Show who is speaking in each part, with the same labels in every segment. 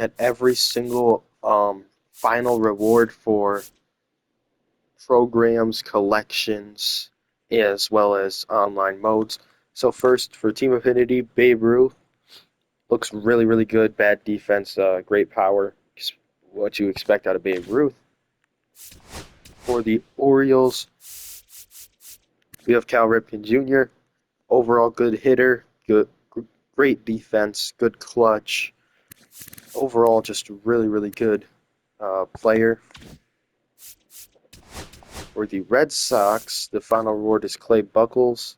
Speaker 1: at every single final reward for programs, collections, as well as online modes. So first, for Team Affinity, Babe Ruth looks really, really good. Bad defense, great power. What you expect out of Babe Ruth. For the Orioles, we have Cal Ripken Jr. Overall good hitter, great defense, good clutch. Overall, just really, really good player. For the Red Sox, the final reward is Clay Buckles.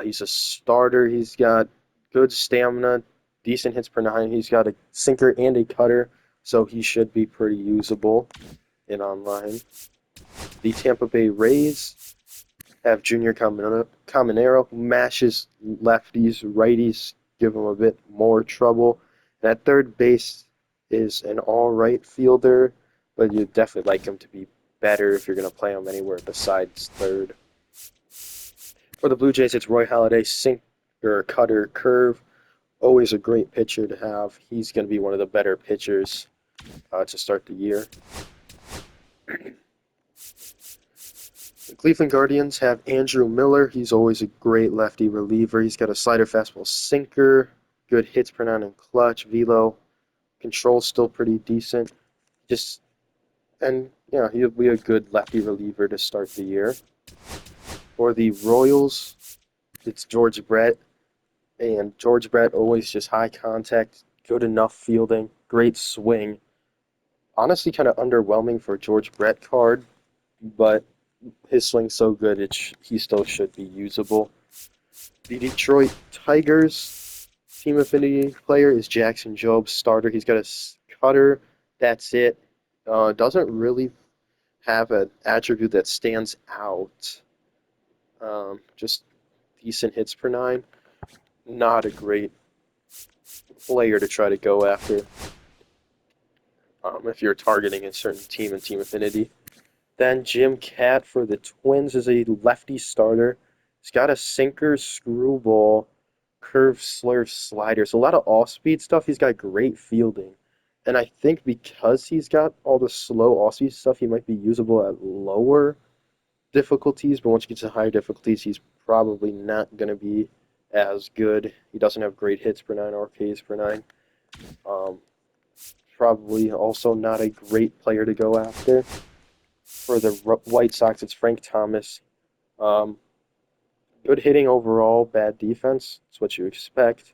Speaker 1: He's a starter. He's got good stamina, decent hits per nine. He's got a sinker and a cutter, so he should be pretty usable in online. The Tampa Bay Rays have Junior Caminero, who mashes lefties, righties, give him a bit more trouble. And at third base is an all-right fielder, but you'd definitely like him to be better if you're going to play him anywhere besides third. For the Blue Jays, it's Roy Halladay, sinker, cutter, curve. Always a great pitcher to have. He's going to be one of the better pitchers to start the year. The Cleveland Guardians have Andrew Miller. He's always a great lefty reliever. He's got a slider, fastball, sinker, good hits per nine and clutch, velo, control's still pretty decent. Just and yeah, he'll be a good lefty reliever to start the year. For the Royals, it's George Brett, and George Brett always just high contact, good enough fielding, great swing. Honestly, kind of underwhelming for George Brett card, but his swing's so good, he still should be usable. The Detroit Tigers team affinity player is Jackson Jobe, starter. He's got a cutter. That's it. Doesn't really have an attribute that stands out. Just decent hits per nine. Not a great player to try to go after if you're targeting a certain team and team affinity. Then Jim Cat for the Twins is a lefty starter. He's got a sinker, screwball, curve, slurve, slider. So a lot of off-speed stuff. He's got great fielding. And I think because he's got all the slow off-speed stuff, he might be usable at lower difficulties. But once you get to higher difficulties, he's probably not going to be as good. He doesn't have great hits per nine or Ks per nine. Um, Probably also not a great player to go after. For the White Sox, it's Frank Thomas. Um, Good hitting overall, bad defense. That's what you expect.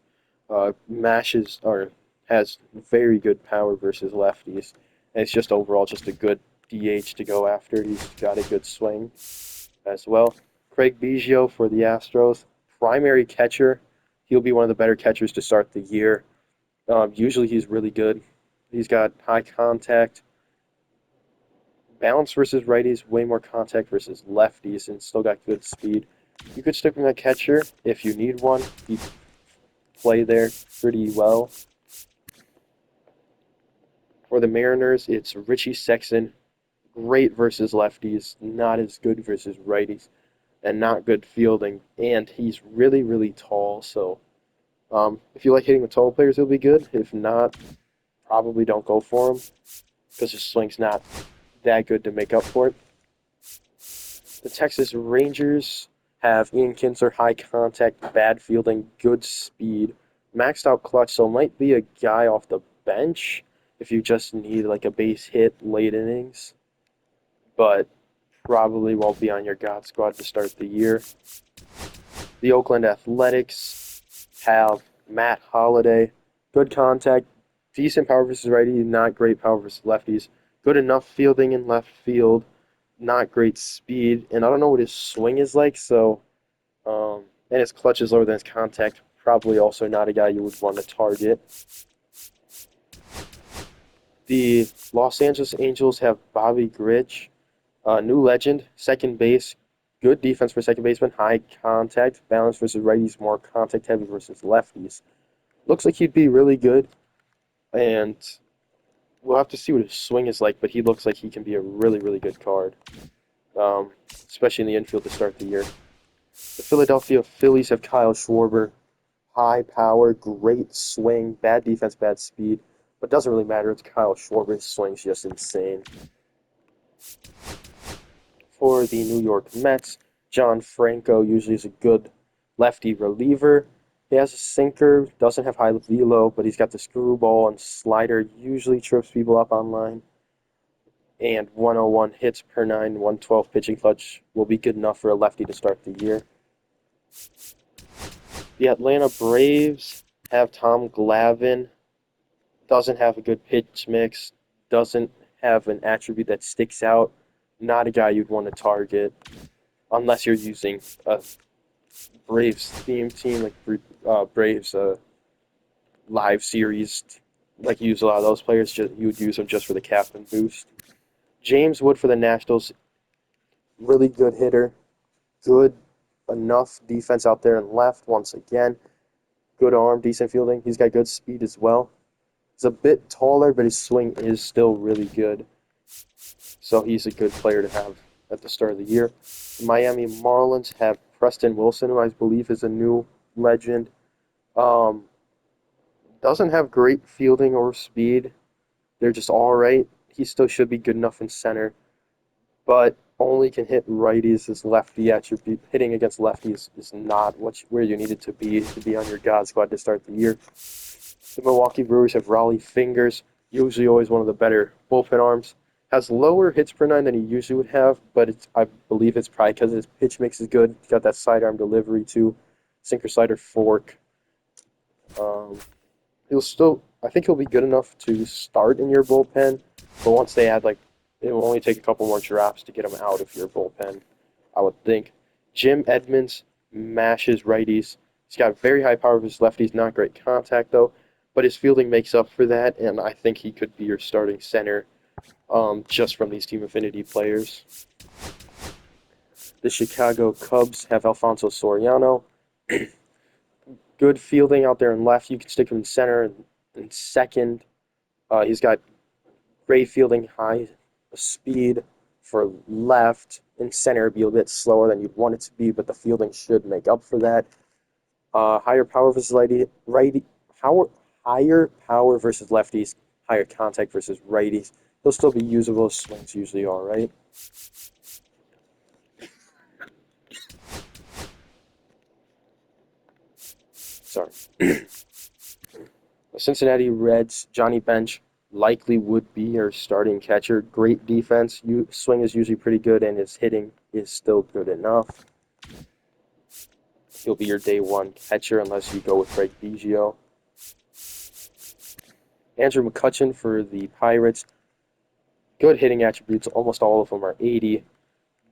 Speaker 1: Mashes or has very good power versus lefties, and it's just overall just a good DH to go after. He's got a good swing as well. Craig Biggio for the Astros, primary catcher. He'll be one of the better catchers to start the year. Usually he's really good. He's got high contact, balance versus righties, way more contact versus lefties, and still got good speed. You could stick him at catcher if you need one. He play there pretty well. For the Mariners, it's Richie Sexson. Great versus lefties, not as good versus righties, and not good fielding. And he's really, really tall. So if you like hitting with tall players, he'll be good. If not, probably don't go for him because his swing's not that good to make up for it. The Texas Rangers have Ian Kinsler, high contact, bad fielding, good speed, maxed out clutch, so might be a guy off the bench if you just need like a base hit late innings, but probably won't be on your God squad to start the year. The Oakland Athletics have Matt Holliday, good contact, decent power versus righty, not great power versus lefties, good enough fielding in left field, not great speed, and I don't know what his swing is like, so and his clutch is lower than his contact. Probably also not a guy you would want to target. The Los Angeles Angels have Bobby Grich, new legend, second base, good defense for second baseman, high contact, balance versus righties, more contact heavy versus lefties. Looks like he'd be really good, and we'll have to see what his swing is like, but he looks like he can be a really, really good card, especially in the infield to start the year. The Philadelphia Phillies have Kyle Schwarber, high power, great swing, bad defense, bad speed. but it doesn't really matter. It's Kyle Schwarber. His swing's just insane. For the New York Mets, John Franco usually is a good lefty reliever. He has a sinker, doesn't have high velo, but he's got the screwball and slider. Usually trips people up on line. And 101 hits per nine, 112 pitching clutch will be good enough for a lefty to start the year. The Atlanta Braves have Tom Glavine. Doesn't have a good pitch mix. Doesn't have an attribute that sticks out. Not a guy you'd want to target unless you're using a Braves theme team like Braves live series. Like you use a lot of those players, you would use them just for the captain boost. James Wood for the Nationals, really good hitter, good enough defense out there and left once again. Good arm, decent fielding. He's got good speed as well. He's a bit taller, but his swing is still really good. So he's a good player to have at the start of the year. The Miami Marlins have Preston Wilson, who I believe is a new legend. Um, doesn't have great fielding or speed. They're just all right. He still should be good enough in center, but only can hit righties. His lefty attribute, hitting against lefties, is not where you need it to be on your God squad to start the year. The Milwaukee Brewers have Raleigh Fingers, usually always one of the better bullpen arms. Has lower hits per nine than he usually would have, but I believe it's probably because his pitch mix is good. He's got that sidearm delivery too, sinker, slider, fork. Um, I think he'll be good enough to start in your bullpen, but once they add it will only take a couple more drops to get him out of your bullpen, I would think. Jim Edmonds mashes righties. He's got very high power with his lefties, not great contact though, but his fielding makes up for that, and I think he could be your starting center just from these team affinity players. The Chicago Cubs have Alfonso Soriano. Good fielding out there in left. You can stick him in center and second. He's got great fielding, high speed for left. In center, it'd be a bit slower than you'd want it to be, but the fielding should make up for that. Higher power versus higher power versus lefties, higher contact versus righties. He'll still be usable. Swings usually all right. Sorry. The Cincinnati Reds, Johnny Bench likely would be your starting catcher. Great defense. Swing is usually pretty good, and his hitting is still good enough. He'll be your day one catcher unless you go with Craig Biggio. Andrew McCutchen for the Pirates. Good hitting attributes. Almost all of them are 80.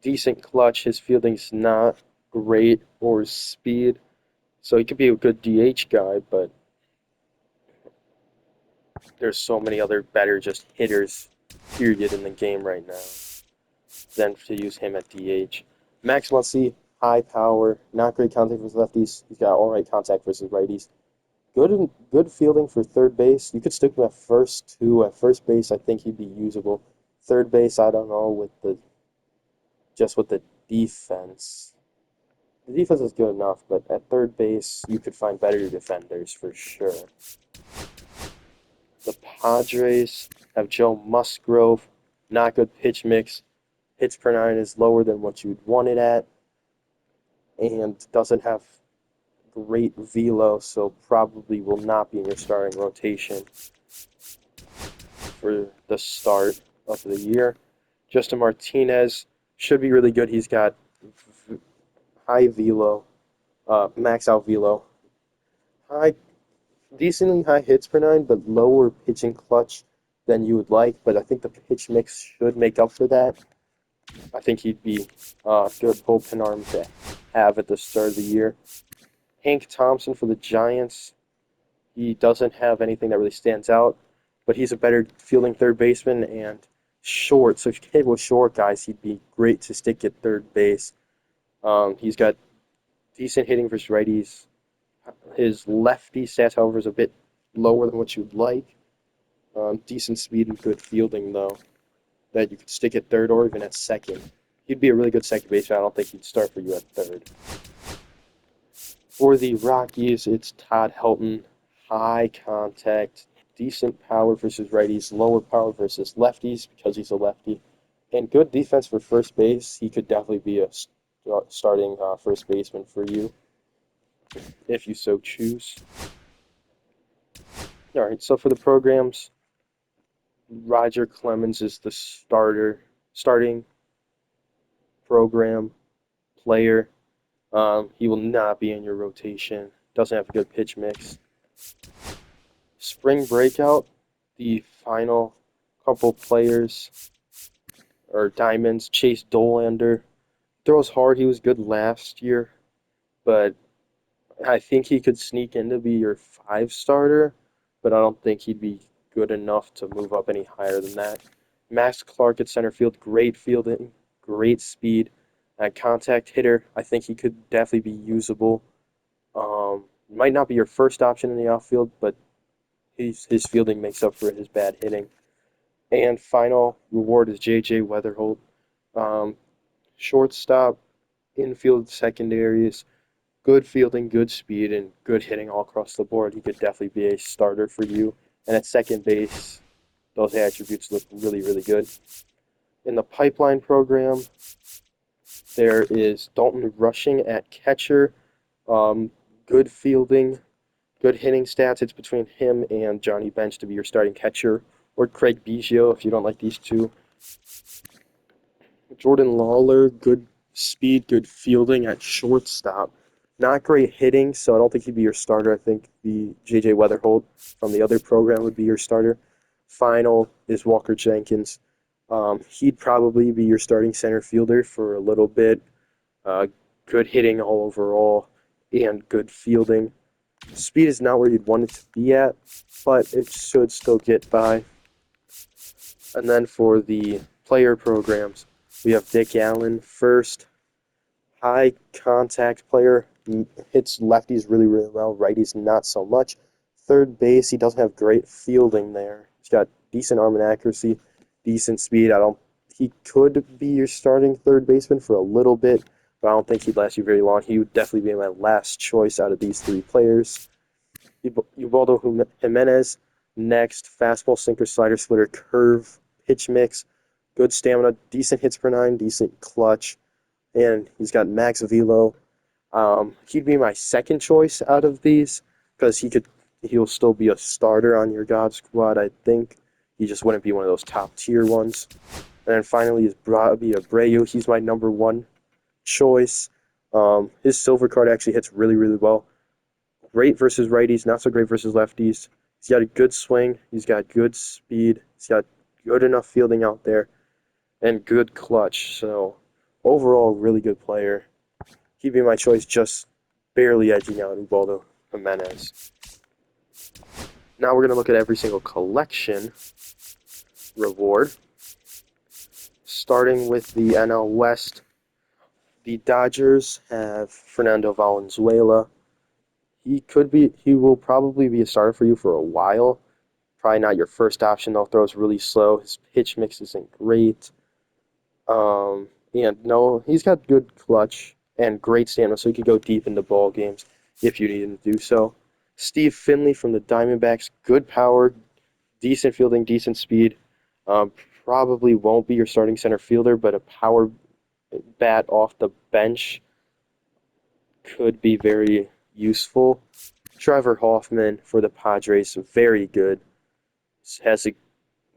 Speaker 1: Decent clutch. His fielding's not great or speed. So he could be a good DH guy, but there's so many other better just hitters, period, in the game right now than to use him at DH. Max Muncy, high power, not great contact versus lefties. He's got all right contact versus righties. Good fielding for third base. You could stick him at first too. At first base, I think he'd be usable. Third base, I don't know with the defense. The defense is good enough, but at third base, you could find better defenders for sure. The Padres have Joe Musgrove, not good pitch mix. Hits per nine is lower than what you'd want it at, and doesn't have great velo, so probably will not be in your starting rotation for the start of the year. Justin Martinez should be really good. He's got high velo, max out velo, high, decently high hits per nine, but lower pitching clutch than you would like. But I think the pitch mix should make up for that. I think he'd be a good bullpen arm to have at the start of the year. Hank Thompson for the Giants. He doesn't have anything that really stands out, but he's a better fielding third baseman and short. So if you hit with short guys, he'd be great to stick at third base. He's got decent hitting versus righties. His lefty stats, however, is a bit lower than what you'd like. Decent speed and good fielding, though, that you could stick at third or even at second. He'd be a really good second baseman. I don't think he'd start for you at third. For the Rockies, it's Todd Helton. High contact, decent power versus righties, lower power versus lefties because he's a lefty, and good defense for first base. He could definitely be a starting first baseman for you if you so choose. All right, so for the programs, Roger Clemens is the starting program player. He will not be in your rotation. Doesn't have a good pitch mix. Spring breakout, the final couple players or diamonds. Chase Dolander throws hard. He was good last year, but I think he could sneak in to be your 5 starter. But I don't think he'd be good enough to move up any higher than that. Max Clark at center field, great fielding, great speed, contact hitter. I think he could definitely be usable. Might not be your first option in the outfield, but his fielding makes up for his bad hitting. And final reward is J.J. Weatherholt. Um, Shortstop, infield secondaries, good fielding, good speed, and good hitting all across the board. He could definitely be a starter for you. And at second base, those attributes look really, really good. In the pipeline program, there is Dalton Rushing at catcher. Um, Good fielding, good hitting stats. It's between him and Johnny Bench to be your starting catcher, or Craig Biggio if you don't like these two. Jordan Lawler, good speed, good fielding at shortstop. Not great hitting, so I don't think he'd be your starter. I think the J.J. Weatherholt from the other program would be your starter. Final is Walker Jenkins. He'd probably be your starting center fielder for a little bit. Uh, Good hitting all overall and good fielding. Speed is not where you'd want it to be at, but it should still get by. And then for the player programs, we have Dick Allen first. High contact player, hits lefties really, really well, righties not so much. Third base, he doesn't have great fielding there. He's got decent arm and accuracy, decent speed. He could be your starting third baseman for a little bit, but I don't think he'd last you very long. He would definitely be my last choice out of these 3 players. Ubaldo Jimenez, next, fastball, sinker, slider, splitter, curve, pitch mix, good stamina, decent hits per 9, decent clutch, and he's got max velo. He'd be my second choice out of these because he'll still be a starter on your God squad. I think he just wouldn't be one of those top tier ones. And then finally is Bobby Abreu. He's my number 1 choice. His silver card actually hits really, really well. Great versus righties, not so great versus lefties. He's got a good swing. He's got good speed. He's got good enough fielding out there and good clutch. So overall, really good player. He'd be my choice, just barely edging out Ubaldo Jimenez. Now we're going to look at every single collection reward. Starting with the NL West, the Dodgers have Fernando Valenzuela. He will probably be a starter for you for a while. Probably not your first option, though. Throws really slow. His pitch mix isn't great. And no, he's got good clutch and great stamina, so he could go deep into ball games if you need him to do so. Steve Finley from the Diamondbacks, good power, decent fielding, decent speed. Um, Probably won't be your starting center fielder, but a power bat off the bench could be very useful. Trevor Hoffman for the Padres, very good.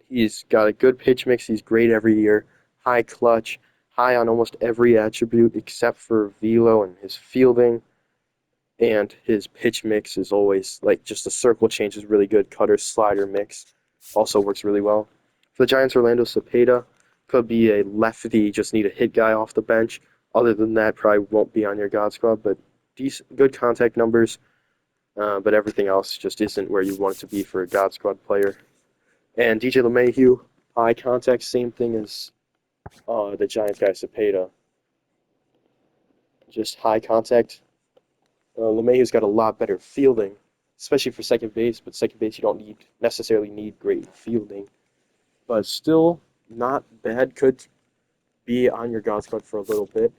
Speaker 1: He's got a good pitch mix. He's great every year. High clutch, high on almost every attribute except for velo and his fielding. And his pitch mix is always like just the circle change is really good. Cutter slider mix also works really well. For the Giants, Orlando Cepeda could be a lefty, just need a hit guy off the bench. Other than that, probably won't be on your God squad, but decent, good contact numbers. But everything else just isn't where you want it to be for a God squad player. And DJ LeMahieu, eye contact, same thing as the Giants guy Cepeda. Just high contact. LeMahieu's got a lot better fielding, especially for second base. But second base, you don't necessarily need great fielding. But still, not bad. Could be on your God squad for a little bit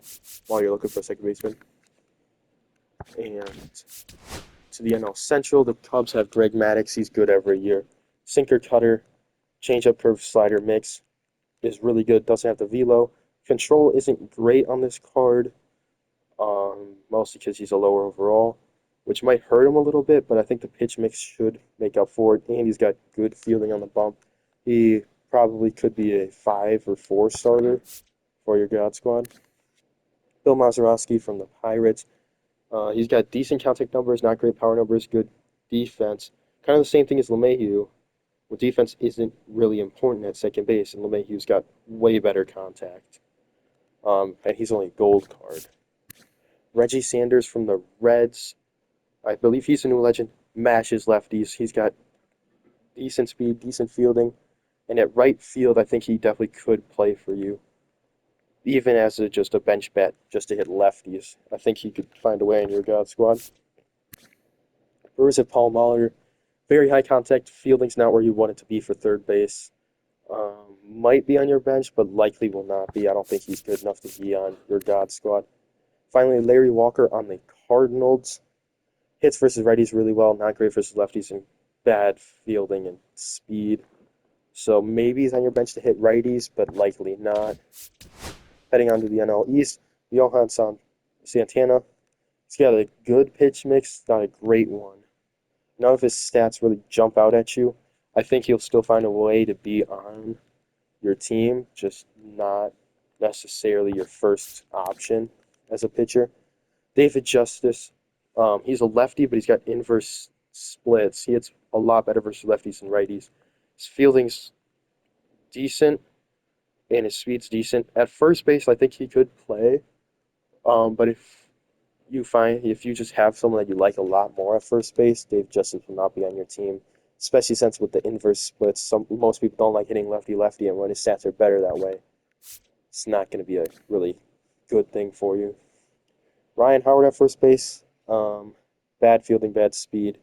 Speaker 1: while you're looking for a second baseman. And to the NL Central, the Cubs have Greg Maddux. He's good every year. Sinker cutter, changeup curve slider mix is really good. Doesn't have the velo. Control isn't great on this card, mostly because he's a lower overall, which might hurt him a little bit, but I think the pitch mix should make up for it. And he's got good fielding on the bump. He probably could be a 5 or 4 starter for your God Squad. Bill Mazeroski from the Pirates. He's got decent contact numbers, not great power numbers, good defense. Kind of the same thing as LeMahieu. Well, defense isn't really important at second base, and LeMahieu's got way better contact. And he's only a gold card. Reggie Sanders from the Reds. I believe he's a new legend. Mashes lefties. He's got decent speed, decent fielding. And at right field, I think he definitely could play for you, even as just a bench bat, just to hit lefties. I think he could find a way in your God Squad. Brewers have Paul Molitor. Very high contact. Fielding's not where you want it to be for third base. Might be on your bench, but likely will not be. I don't think he's good enough to be on your God Squad. Finally, Larry Walker on the Cardinals. Hits versus righties really well, not great versus lefties, and bad fielding and speed. So maybe he's on your bench to hit righties, but likely not. Heading on to the NL East, Johan Santana. He's got a good pitch mix, not a great one. None of his stats really jump out at you. I think he'll still find a way to be on your team, just not necessarily your first option as a pitcher. David Justice, he's a lefty, but he's got inverse splits. He hits a lot better versus lefties and righties. His fielding's decent, and his speed's decent. At first base, I think he could play, but if you just have someone that you like a lot more at first base, Dave Justice will not be on your team, especially since with the inverse splits, most people don't like hitting lefty lefty, and when his stats are better that way, it's not going to be a really good thing for you. Ryan Howard at first base, bad fielding, bad speed.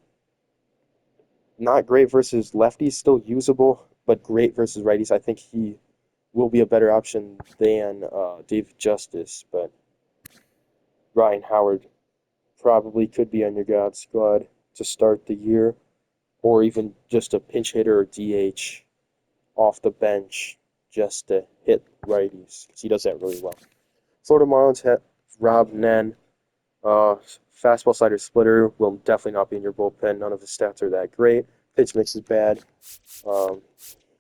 Speaker 1: Not great versus lefties, still usable, but great versus righties. I think he will be a better option than Dave Justice, but Ryan Howard probably could be on your God Squad to start the year, or even just a pinch hitter or DH off the bench just to hit righties, because he does that really well. Florida Marlins have Rob Nen. Fastball slider splitter will definitely not be in your bullpen. None of his stats are that great. Pitch mix is bad. Um,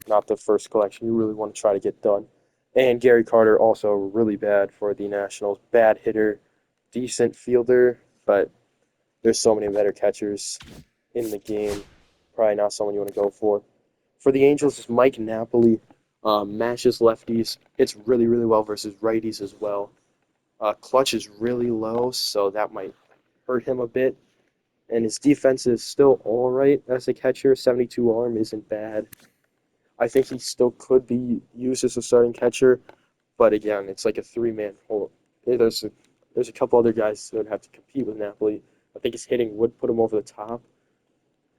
Speaker 1: Not the first collection you really want to try to get done. And Gary Carter also really bad for the Nationals. Bad hitter, decent fielder, but there's so many better catchers in the game. Probably not someone you want to go for. For the Angels, it's Mike Napoli. Matches lefties. It's really, really well versus righties as well. Clutch is really low, so that might hurt him a bit. And his defense is still all right as a catcher. 72 arm isn't bad. I think he still could be used as a starting catcher, but again, it's like a three-man hold. There's a couple other guys that would have to compete with Napoli. I think his hitting would put him over the top,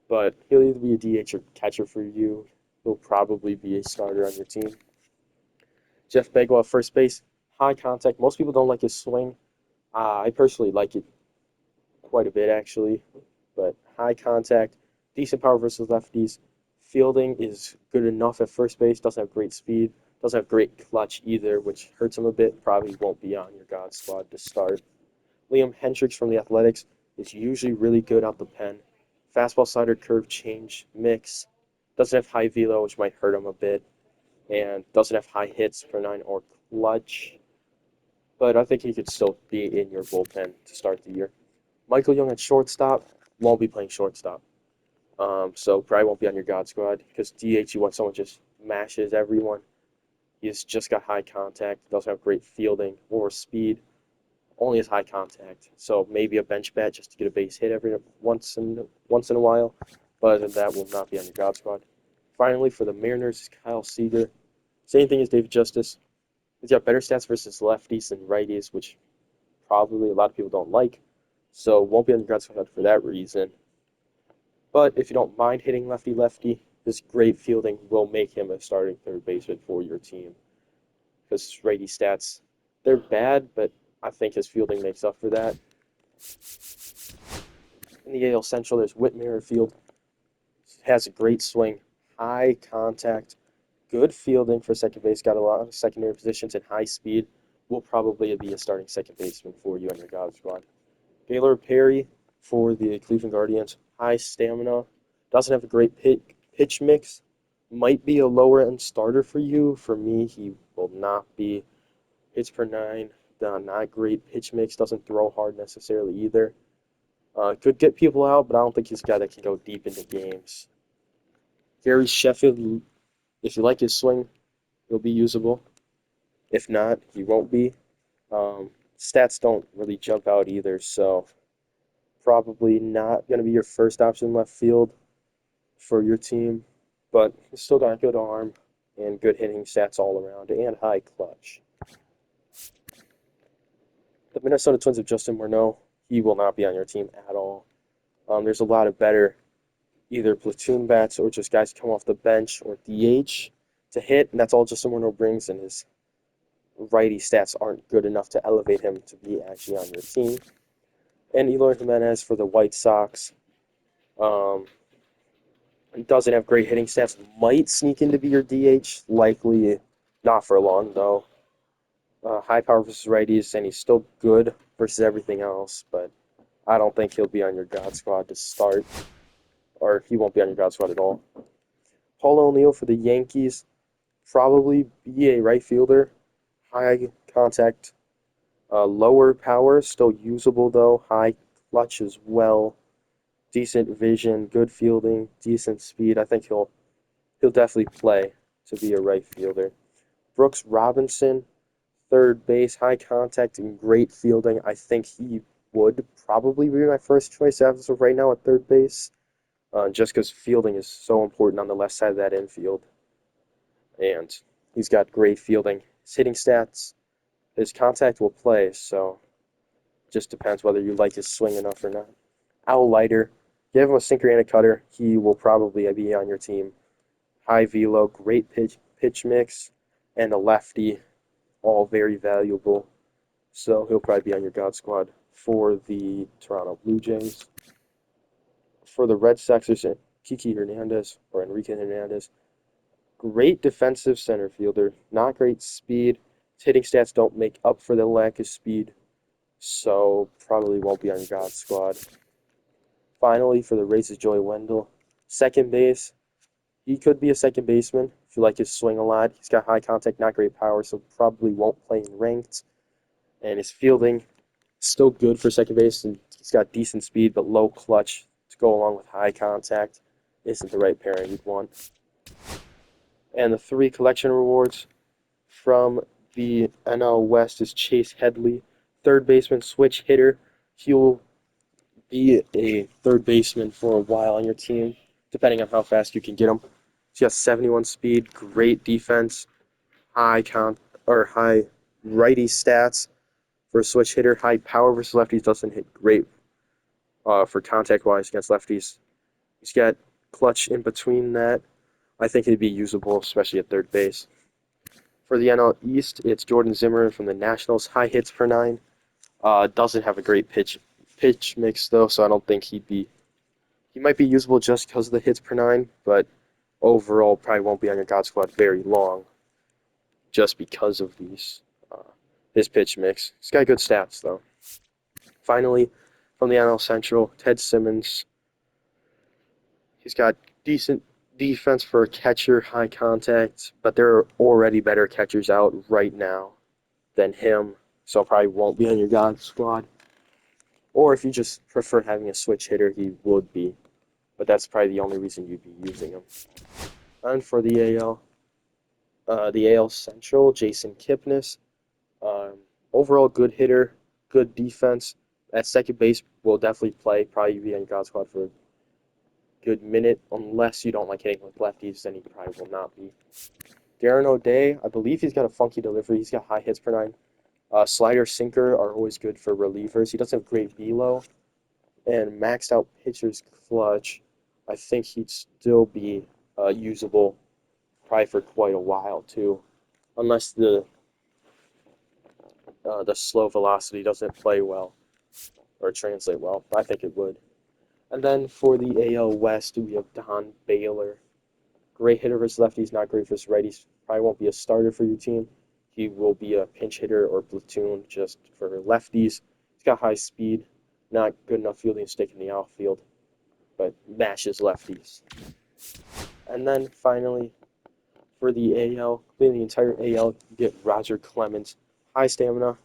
Speaker 1: but he'll either be a DH or catcher for you. He'll probably be a starter on your team. Jeff Bagwell at first base, high contact. Most people don't like his swing. I personally like it quite a bit actually, but high contact, decent power versus lefties. Fielding is good enough at first base. Doesn't have great speed. Doesn't have great clutch either, which hurts him a bit. Probably won't be on your God Squad to start. Liam Hendricks from the Athletics is usually really good out the pen. Fastball slider curve change mix. Doesn't have high velo, which might hurt him a bit. And doesn't have high hits per nine or clutch. But I think he could still be in your bullpen to start the year. Michael Young at shortstop won't be playing shortstop. So probably won't be on your God Squad because DH, you want someone just mashes everyone. He's just got high contact, doesn't have great fielding or speed, only has high contact. So maybe a bench bat just to get a base hit every once in a while. But other than that, will not be on your God Squad. Finally, for the Mariners, Kyle Seager. Same thing as David Justice. He's got better stats versus lefties than righties, which probably a lot of people don't like. So won't be on your God Squad for that reason. But if you don't mind hitting lefty-lefty, this great fielding will make him a starting third baseman for your team. Because righty stats, they're bad, but I think his fielding makes up for that. In the AL Central, there's Whit Merrifield. Has a great swing, high contact, good fielding for second base, got a lot of secondary positions and high speed. Will probably be a starting second baseman for you on your God squad. Baylor Perry for the Cleveland Guardians, high stamina, doesn't have a great pitch mix, might be a lower end starter for you. For me, he will not be. Hits per nine, not great pitch mix, doesn't throw hard necessarily either. Could get people out, but I don't think he's a guy that can go deep into games. Gary Sheffield, if you like his swing, he'll be usable. If not, he won't be. Stats don't really jump out either, so probably not going to be your first option left field for your team, but he's still got a good arm and good hitting stats all around and high clutch. The Minnesota Twins of Justin Morneau, he will not be on your team at all. There's a lot of better either platoon bats or just guys come off the bench or DH to hit, and that's all Justin Morneau brings, and his righty stats aren't good enough to elevate him to be actually on your team. And Eloy Jimenez for the White Sox. Um, he doesn't have great hitting stats. Might sneak in to be your DH. Likely not for long, though. High power versus righties, and he's still good versus everything else, but I don't think he'll be on your God squad to start, or he won't be on your God squad at all. Paul O'Neill for the Yankees, probably be a right fielder. High contact, lower power, still usable though. High clutch as well. Decent vision, good fielding, decent speed. I think he'll definitely play to be a right fielder. Brooks Robinson, third base, high contact and great fielding. I think he would probably be my first choice as of right now at third base, just because fielding is so important on the left side of that infield. And he's got great fielding. His hitting stats, his contact will play, so just depends whether you like his swing enough or not. Al Leiter, give him a sinker and a cutter, he will probably be on your team. High velo, great pitch mix, and a lefty, all very valuable. So he'll probably be on your God squad for the Toronto Blue Jays. For the Red Sox, there's Kiki Hernandez or Enrique Hernandez. Great defensive center fielder, not great speed. His hitting stats don't make up for the lack of speed, so probably won't be on your God squad. Finally, for the Rays is Joey Wendell. Second base, he could be a second baseman if you like his swing a lot. He's got high contact, not great power, so probably won't play in ranked. And his fielding, still good for second base, and he's got decent speed, but low clutch to go along with high contact isn't the right pairing you'd want. And the three collection rewards from the NL West is Chase Headley, third baseman, switch hitter. He'll be a third baseman for a while on your team, depending on how fast you can get him. He has 71 speed, great defense, high righty stats for a switch hitter, high power versus lefties, doesn't hit great for contact wise against lefties. He's got clutch in between that. I think he'd be usable, especially at third base. For the NL East, it's Jordan Zimmer from the Nationals, high hits per nine. Doesn't have a great pitch mix though, so I don't think he'd be. He might be usable just because of the hits per nine, but overall probably won't be on your God squad very long, just because of his pitch mix. He's got good stats though. Finally, from the NL Central, Ted Simmons. He's got decent defense for a catcher, high contact, but there are already better catchers out right now than him, so probably won't be on your God squad. Or if you just prefer having a switch hitter, he would be, but that's probably the only reason you'd be using him. And for the AL Central, Jason Kipnis, um, overall good hitter, good defense. At second base, will definitely play, probably be on your God squad for a good minute, unless you don't like hitting with lefties, then he probably will not be. Darren O'Day, I believe he's got a funky delivery. He's got high hits per nine. Slider, sinker are always good for relievers. He doesn't have great velo and maxed out pitcher's clutch. I think he'd still be usable probably for quite a while too, unless the slow velocity doesn't play well or translate well. I think it would. And then for the AL West, we have Don Baylor. Great hitter versus lefties, not great versus righties. Probably won't be a starter for your team. He will be a pinch hitter or platoon just for lefties. He's got high speed, not good enough fielding stick in the outfield, but mashes lefties. And then finally, for the AL, in the entire AL, you get Roger Clemens. High stamina,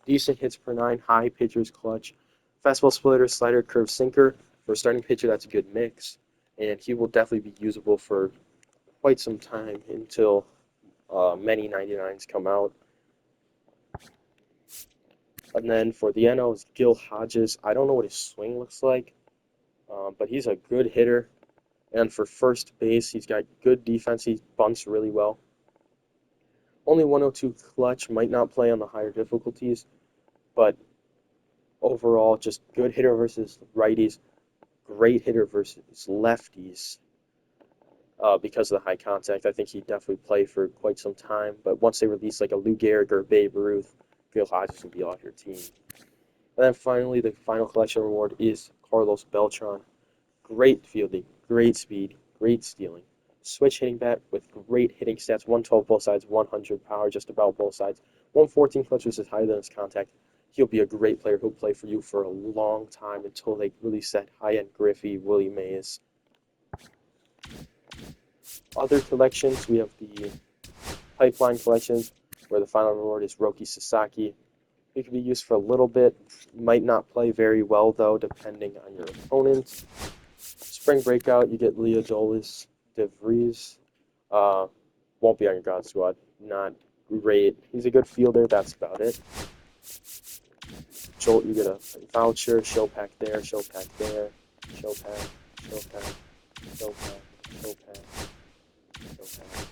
Speaker 1: decent hits per nine, high pitcher's clutch, fastball splitter, slider, curve, sinker. For a starting pitcher, that's a good mix. And he will definitely be usable for quite some time until many 99s come out. And then for the NL is Gil Hodges. I don't know what his swing looks like, but he's a good hitter. And for first base, he's got good defense. He bunts really well. Only 102 clutch, might not play on the higher difficulties, but overall, just good hitter versus righties, great hitter versus lefties. Because of the high contact, I think he'd definitely play for quite some time. But once they release like a Lou Gehrig or Babe Ruth, Gil Hodges will be off your team. And then finally, the final collection reward is Carlos Beltran. Great fielding, great speed, great stealing. Switch hitting bat with great hitting stats, 112 both sides, 100 power just about both sides. 114 clutch, which is higher than his contact. He'll be a great player who'll play for you for a long time until they release that high-end Griffey, Willie Mays. Other collections, we have the Pipeline collections, where the final reward is Roki Sasaki. He can be used for a little bit, might not play very well though, depending on your opponent. Spring Breakout, you get Leodolis DeVries. Won't be on your God Squad. Not great. He's a good fielder, that's about it. Jolt, you get a voucher, show pack there, show pack there, show pack, show pack, show pack, show pack, show pack, show pack.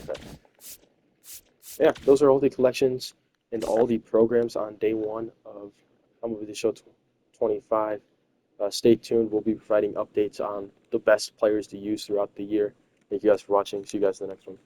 Speaker 1: Okay. Yeah, those are all the collections and all the programs on day one of MLB The Show 25. Stay tuned. We'll be providing updates on the best players to use throughout the year. Thank you guys for watching. See you guys in the next one.